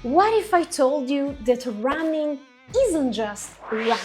What if I told you that running isn't just running?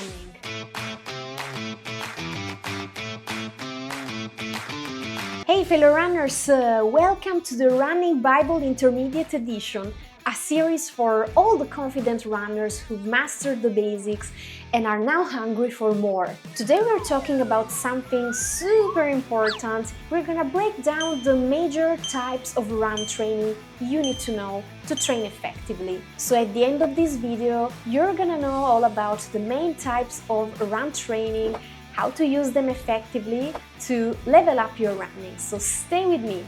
Hey fellow runners, welcome to the Running Bible Intermediate Edition, a series for all the confident runners who've mastered the basics and are now hungry for more. Today we're talking about something super important. We're gonna break down the major types of run training you need to know to train effectively. So at the end of this video, you're gonna know all about the main types of run training, how to use them effectively to level up your running. So stay with me.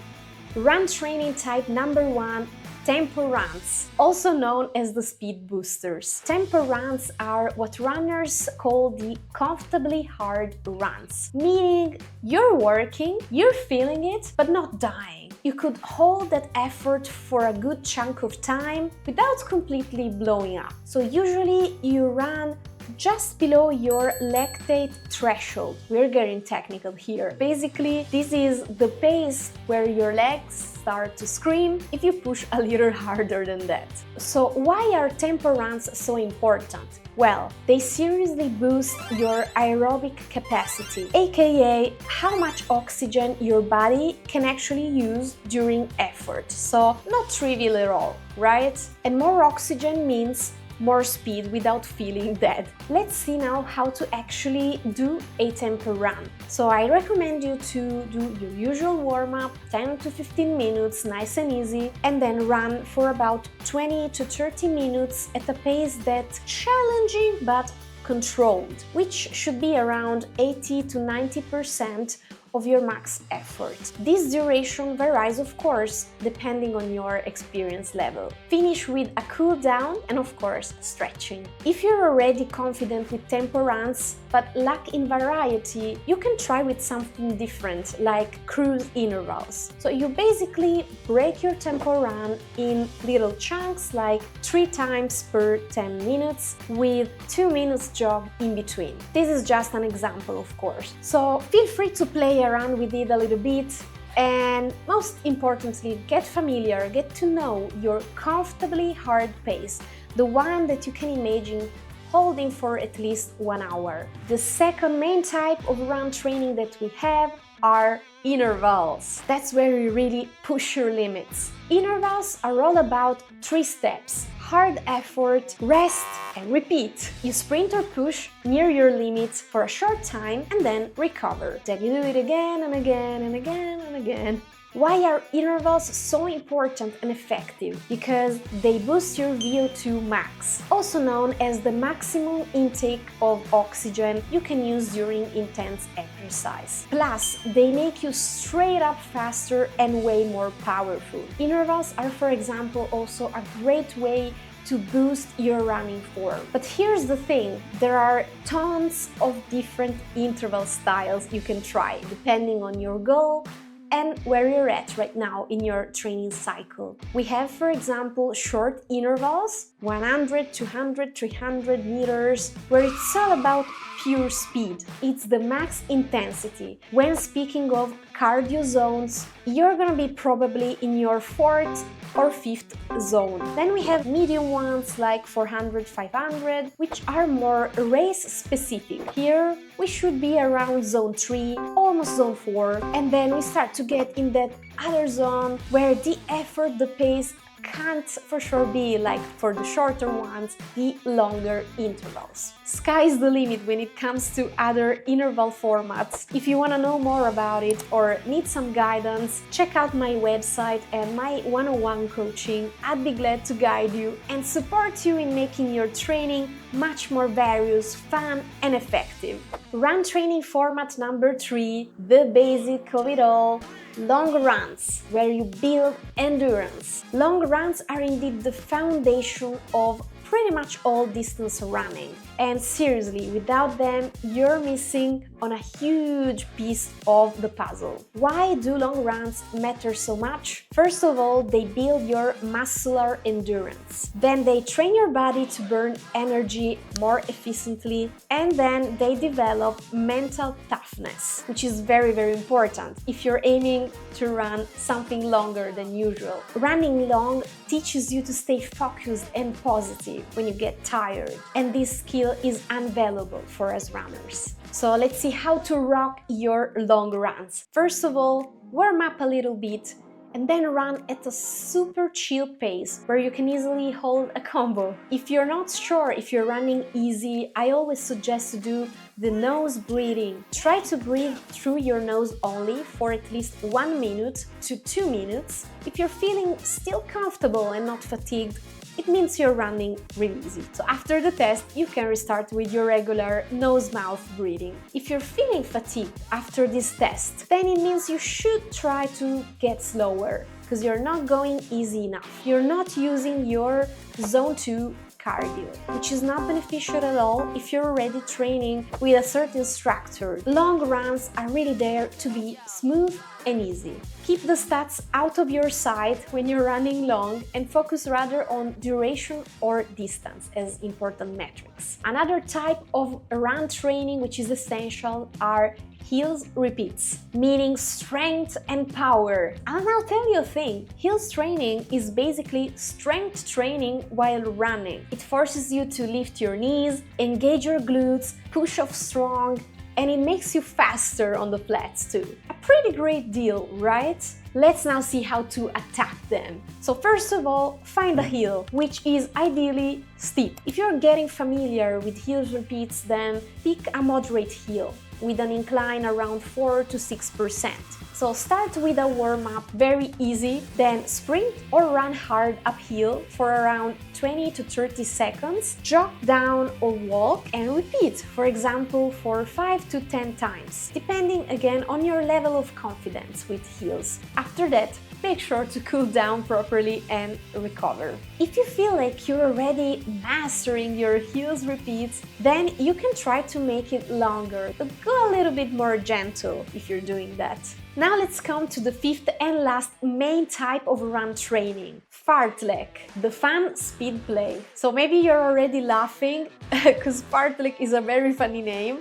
Run training type number 1, tempo runs, also known as the speed boosters. Tempo runs are what runners call the comfortably hard runs, meaning you're working, you're feeling it, but not dying. You could hold that effort for a good chunk of time without completely blowing up. So usually you run just below your lactate threshold. We're getting technical here. Basically, this is the pace where your legs start to scream if you push a little harder than that. So why are tempo runs so important? Well, they seriously boost your aerobic capacity, aka how much oxygen your body can actually use during effort. So not trivial at all, right? And more oxygen means more speed without feeling dead. Let's see now how to actually do a tempo run. So I recommend you to do your usual warm-up, 10 to 15 minutes, nice and easy, and then run for about 20 to 30 minutes at a pace that's challenging but controlled, which should be around 80 to 90% of your max effort. This duration varies, of course, depending on your experience level. Finish with a cool down and, of course, stretching. If you're already confident with tempo runs but lack in variety, you can try with something different, like cruise intervals. So you basically break your tempo run in little chunks, like 3 times per 10 minutes, with 2 minutes jog in between. This is just an example, of course. So feel free to play around with it a little bit, and most importantly, get familiar, get to know your comfortably hard pace, the one that you can imagine holding for at least 1 hour. The second main type of run training that we have are intervals. That's where you really push your limits. Intervals are all about 3 steps: hard effort, rest, and repeat. You sprint or push near your limits for a short time and then recover. Then you do it again and again and again and again. Why are intervals so important and effective? Because they boost your VO2 max, also known as the maximum intake of oxygen you can use during intense exercise. Plus, they make you straight up faster and way more powerful. Intervals are, for example, also a great way to boost your running form. But here's the thing, there are tons of different interval styles you can try, depending on your goal and where you're at right now in your training cycle. We have, for example, short intervals, 100, 200, 300 meters, where it's all about pure speed. It's the max intensity. When speaking of cardio zones, you're gonna be probably in your 4th or 5th zone. Then we have medium ones like 400, 500, which are more race specific. Here we should be around zone 3, almost zone 4, and then we start to get in that other zone where the effort, the pace can't for sure be like for the shorter ones, the longer intervals. Sky's the limit when it comes to other interval formats. If you want to know more about it or need some guidance, check out my website and my one-on-one coaching. I'd be glad to guide you and support you in making your training much more various, fun and effective. Run training format number 3, the basic of it all, long runs, where you build endurance. Long runs are indeed the foundation of pretty much all distance running. And seriously, without them, you're missing on a huge piece of the puzzle. Why do long runs matter so much? First of all, they build your muscular endurance. Then they train your body to burn energy more efficiently, and then they develop mental toughness, which is very, very important if you're aiming to run something longer than usual. Running long teaches you to stay focused and positive when you get tired, and this skill is invaluable for us runners. So let's see how to rock your long runs. First of all, warm up a little bit and then run at a super chill pace where you can easily hold a combo. If you're not sure if you're running easy, I always suggest to do the nose breathing. Try to breathe through your nose only for at least 1 minute to 2 minutes. If you're feeling still comfortable and not fatigued, it means you're running really easy. So after the test, you can restart with your regular nose-mouth breathing. If you're feeling fatigued after this test, then it means you should try to get slower because you're not going easy enough. You're not using your zone 2 cardio, which is not beneficial at all if you're already training with a certain structure. Long runs are really there to be smooth and easy. Keep the stats out of your sight when you're running long and focus rather on duration or distance as important metrics. Another type of run training which is essential are heels repeats, meaning strength and power. I'll now tell you a thing. Heels training is basically strength training while running. It forces you to lift your knees, engage your glutes, push off strong, and it makes you faster on the flats too. A pretty great deal, right? Let's now see how to attack them. So first of all, find a hill, which is ideally steep. If you're getting familiar with heels repeats, then pick a moderate hill with an incline around 4 to 6%. So start with a warm-up, very easy, then sprint or run hard uphill for around 20 to 30 seconds, jog down or walk and repeat, for example, for 5 to 10 times, depending again on your level of confidence with heels. After that, make sure to cool down properly and recover. If you feel like you're already mastering your heels repeats, then you can try to make it longer, but go a little bit more gentle if you're doing that. Now let's come to the fifth and last main type of run training, fartlek, the fun speed play. So maybe you're already laughing because fartlek is a very funny name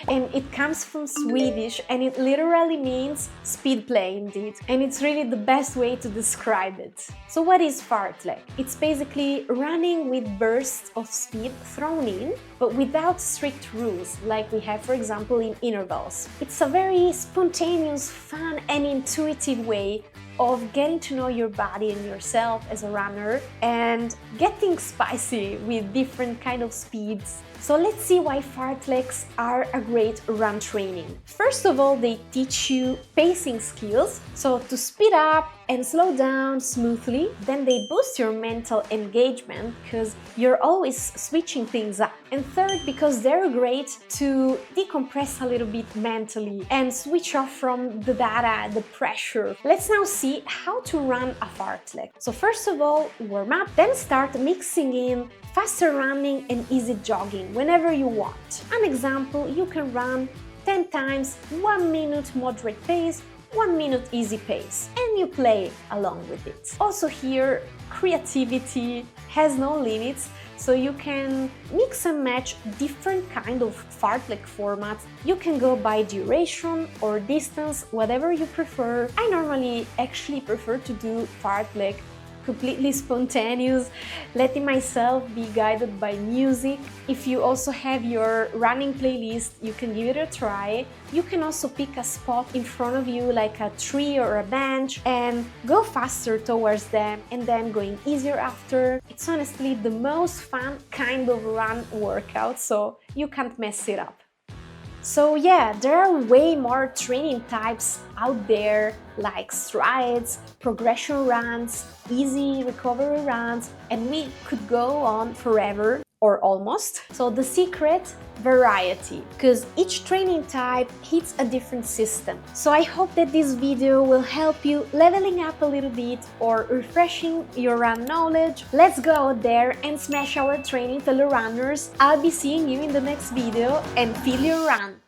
and it comes from Swedish and it literally means speed play indeed, and it's really the best way to describe it. So what is fartlek? It's basically running with bursts of speed thrown in, but without strict rules like we have, for example, in intervals. It's a very spontaneous, fun and intuitive way of getting to know your body and yourself as a runner and getting spicy with different kind of speeds. So let's see why fartleks are a great run training. First of all, they teach you pacing skills, so to speed up and slow down smoothly. Then they boost your mental engagement because you're always switching things up. And third, because they're great to decompress a little bit mentally and switch off from the data, the pressure. Let's now see how to run a fartlek. So first of all, warm up, then start mixing in faster running and easy jogging whenever you want. An example, you can run 10 times 1 minute moderate pace, 1 minute easy pace, and you play along with it. Also here, creativity has no limits, so you can mix and match different kind of fartlek formats. You can go by duration or distance, whatever you prefer. I normally actually prefer to do fartlek completely spontaneous, letting myself be guided by music. If you also have your running playlist, you can give it a try. You can also pick a spot in front of you like a tree or a bench and go faster towards them and then going easier after. It's honestly the most fun kind of run workout, so you can't mess it up. So yeah, there are way more training types out there like strides, progression runs, easy recovery runs, and we could go on forever. or almost. So the secret, variety, because each training type hits a different system. So I hope that this video will help you leveling up a little bit or refreshing your run knowledge. Let's go out there and smash our training, fellow runners. I'll be seeing you in the next video, and feel your run!